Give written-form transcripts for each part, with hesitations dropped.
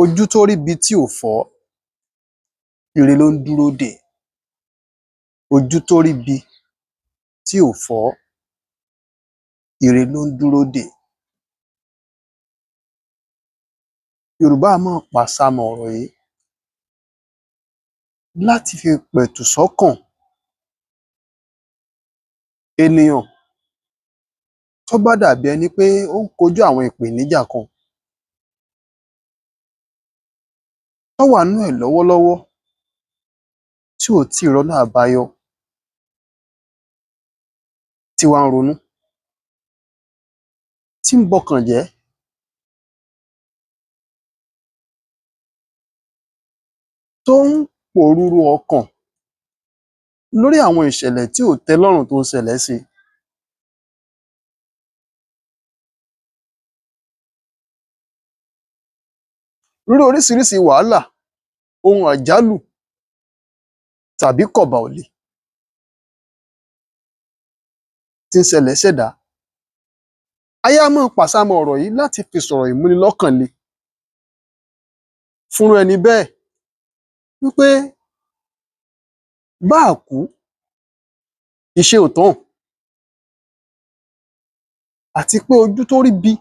Ojú tó ríbi tí ò fọ́, ire ló ń dúró dè. Ojú tó ríbi tí ò fọ́, ire ló ń dúró dè. Yorùbá a máa pàṣàmọ̀ ọ̀rọ̀ yìí láti fi pẹ̀tù sọ́kàn ènìyàn tó bá dàbí ẹni pé ó ń kojú àwọn ìpèníjà kan tó wà nínú ẹ̀ lọ́wọ́lọ́wọ́ tí ò tíì rọ́nà àbáyọ, tí wá ń ronú, tí ń bọkàn jẹ́, tó ń pòrúurú ọkàn lórí àwọn ìṣẹ̀lẹ̀ tí ò tẹ́ lọ́rùn tó ń ṣẹlẹ̀ sí i. Lórí oríṣiríṣi wàhálà, ohun àjálù tàbí kọ̀bà-ò-lè tí ń ṣẹlẹ̀ sẹ́dàá. Ayé a máa pàṣàmọ̀ ọ̀rọ̀ yìí láti fi sọ̀rọ̀ ìmúnilọ́kànle fúnrú ẹni bẹ́ẹ̀ wípé bá à kú, ìṣe ò tán, àti pé ojú tó ríbi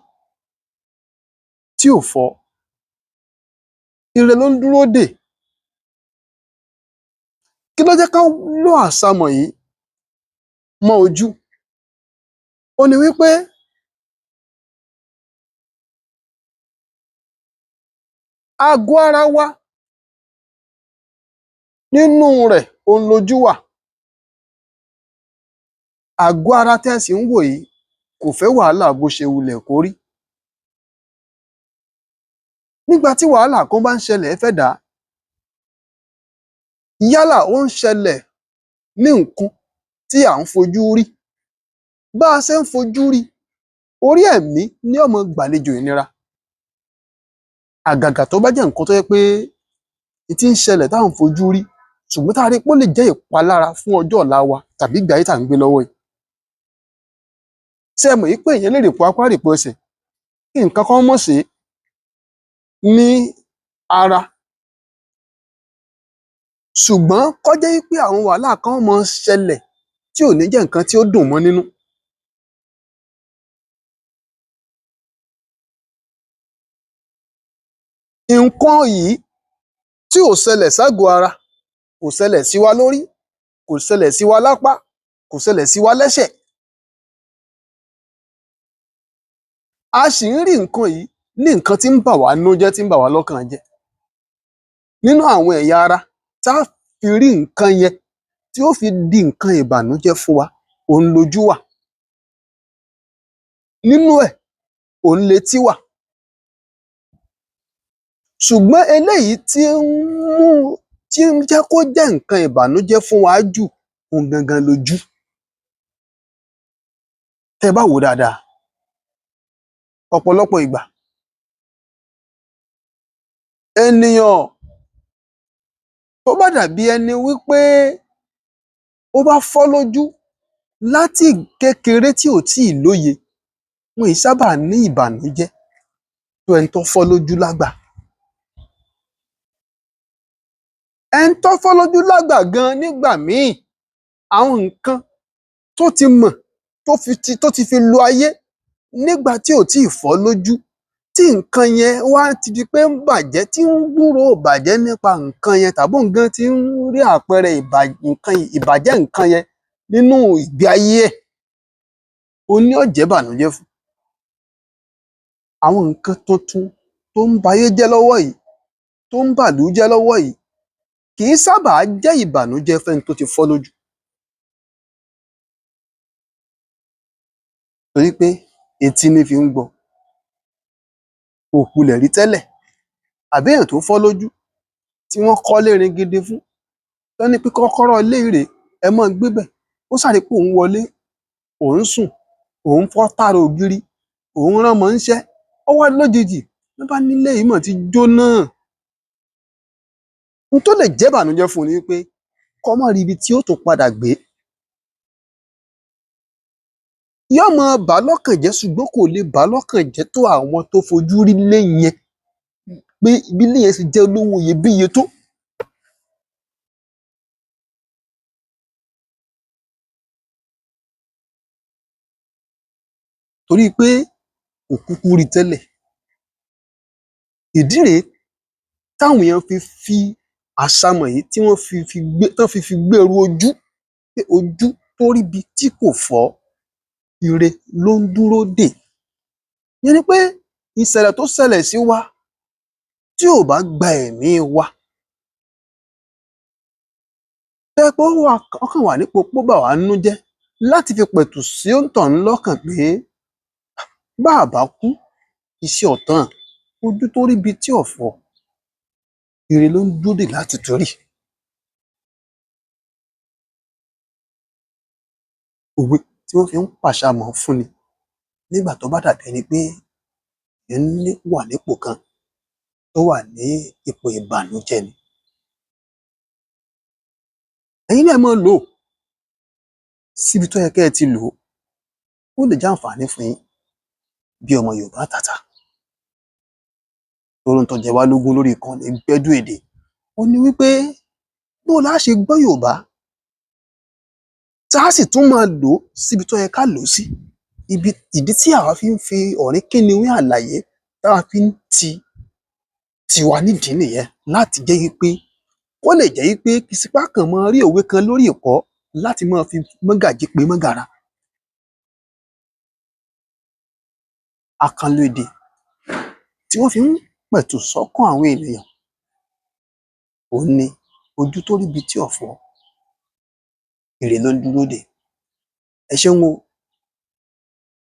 tí ò fọ́, ire ló ń dúró dè. Kí ló jẹ́ ká lọ́ àṣàmọ̀ yìí mọ́ ojú? Òhun ni wípé àgọ́ ara wa, nínú rẹ̀ òhun lojú wà. Àgọ́ ara tẹ́ ẹ sì ń wò yìí kò fẹ́ wàhálà bó ṣe wulẹ̀ kó rí. Nígbà tí wàhálà kan bá ń ṣẹlẹ̀ fẹ́dàá, yálà ó ń ṣẹlẹ̀ ní nǹkan tí à ń fojú rí, bá a ṣe ń fojú rí i, orí ẹ̀mí ni ó máa gbàlejò ìnira. Àgàgà tó bá jẹ́ nǹkan tó jẹ́ pé n tí ń ṣẹlẹ̀ tá à ń fojú rí ṣùgbọ́n tá a rí pé ó lè jẹ́ ìpalára fún ọjọ́ ọ̀la wa tàbí ìgbé ayé tá à ń gbé lọ́wọ́ yìí. Ṣé ẹ mọ̀ wípé èèyàn lè rìnpo apá rìnpo ẹsẹ̀ kí nǹkan kan mọ́ ṣe é ní ara, ṣùgbọ́n kó jẹ́ wípé àwọn wàhálà kan ó máa ṣẹlẹ̀ tí ò ní jẹ́ nǹkan tí ó dùn mọ́ nínú. Nǹkan yìí tí ò ṣẹlẹ̀ ságọ́ ara, kò ṣẹlẹ̀ sí wa lórí, kò ṣẹlẹ̀ sí wa lápá, kò ṣẹlẹ̀ sí wa lẹ́sẹ̀, a sì ń rí nǹkan yìí ní nǹkan tí ń bà wá nínú jẹ́, tí ń bà wá lọ́kàn jẹ́. Nínú àwọn ẹ̀yà ara tá fi rí nǹkan yẹn tí ó fi di nǹkan ìbànújẹ́ fún wa, òhun lojú wà. Nínú ẹ̀ òhun letí wà. Ṣùgbọ́n eléyìí tí ń jẹ́ kó jẹ́ nǹkan ìbànújẹ́ fún wa jù, òhun gangan lojú. Tẹ́ ẹ bá wò ó dáadáa, ọ̀pọ̀lọpọ̀ ìgbà ènìyàn tó bá dàbí ẹni wípé ó bá fọ́ lójú láti kékeré tí ò tíì lóye, wọn è sábà ní ìbànújẹ́ tó ẹni tó fọ́ lójú lágbà. Ẹni tó fọ́ lójú lágbà gan nígbà míì, àwọn nǹkan tó ti mọ̀ tó ti fi lo ayé nígbà tí ò tíì fọ́ lójú, tí nǹkan yẹn wá ti di pé ń bàjẹ́, tí ń gbúròó ìbàjẹ́ nípa nǹkan yẹn, tàbí òun gan ti ń rí àpẹẹrẹ ìbàjẹ́ nǹkan yẹn nínú ìgbé ayé ẹ̀, òhun ni ó jẹ́ ìbànújẹ́ fún. Àwọn nǹkan tuntun tó ń bayé jẹ́ lọ́wọ́ yìí, tó ń bàlú jẹ́ lọ́wọ́ yìí, kì í sábà jẹ́ ìbànújẹ́ fẹ́ni tó ti fọ́ lójú. Torí pé etí ní fi ń gbọ́, kò kulẹ̀ rí tẹ́lẹ̀. Àbí èèyàn tó fọ́ lójú tí wọ́n kọ́lé ringindin fún, tán ní pé kọ́kọ́rọ́ ilé yìí rèé, ẹ máa gbébẹ̀, ó sá rí pé òun wọlé, òun sùn, òun fọ́ tààrà ògiri, òun ránmọ ńṣẹ́, ó wá lójijì ló bá nílé yìí mọ̀ ti jóná. N tó lè jẹ́ ìbànújẹ́ fún un ni wípé kó má rí ibi tí ó tún padà gbé. Yóò máa bà á lọ́kàn jẹ́ ṣùgbọ́n kò lè bà á lọ́kàn jẹ́ tó àwọn tó fojú rí ilé yẹn pé bí ilé yẹn ṣe jẹ́ olówó iyebíye tó. Torí pé kò kúkú rí tẹ́lẹ̀. Ìdí rèé táwọn èèyàn fi àṣàmọ̀ yìí tí wọ́n fi gbèrú ojú, pé ojú tó ríbi tí kò fọ́, ire ló ń dúró dè. Ìyẹn ni pé ìṣẹ̀lẹ̀ tó ṣẹlẹ̀ sí wa tí ò bá gba ẹ̀mí wa, tó jẹ́ pé ó kàn wà nípò pó bà wá nínú jẹ́, láti fi pẹ̀tù sí òǹtọ̀hún lọ́kàn pé bá à bá kú, iṣẹ́ ò tán, ojú tó ríbi tí ò fọ́, ire ló ń dúró dè láti tún rí. Òwe tí wọ́n fi ń pàṣàmọ̀ fúnni nígbà tó bá dàbí ẹni pé èèyàn wà nípò kan tó wà ní ipò ìbànújẹ́ ni. Ẹ̀yin náà máa lò ó síbi tó yẹ kẹ́ ẹ ti lò ó, ó lè jẹ́ àǹfààní fún yín bí ọmọ Yorùbá àtàtà. Torí ohun tó jẹ wá lógún lórí ìkànnì Gbẹ́dú Èdè, ó ní wípé bó la ṣe gbọ́ Yorùbá tá a sì tún máa lò ó síbi tó yẹ ká lò ó sí. Ìdí tí àwa fi ń fi ọ̀rìn kínniwín àlàyé tá a fi ń tiwa nídìí nìyẹn, láti jẹ́ wípé ó lè jẹ́ wípé kì í ṣe pé a kàn máa rí òwe kan lórí ìkọ́ láti máa fi mọ́gàjí pe mọ́gàra. Àkànlò èdè tí wọ́n fi ń pẹ̀tù sọ́kàn àwọn ènìyàn, òun ni ojú tó ríbi tí ò fọ́, ire ló ń dúró dè. Ẹ ṣeun o.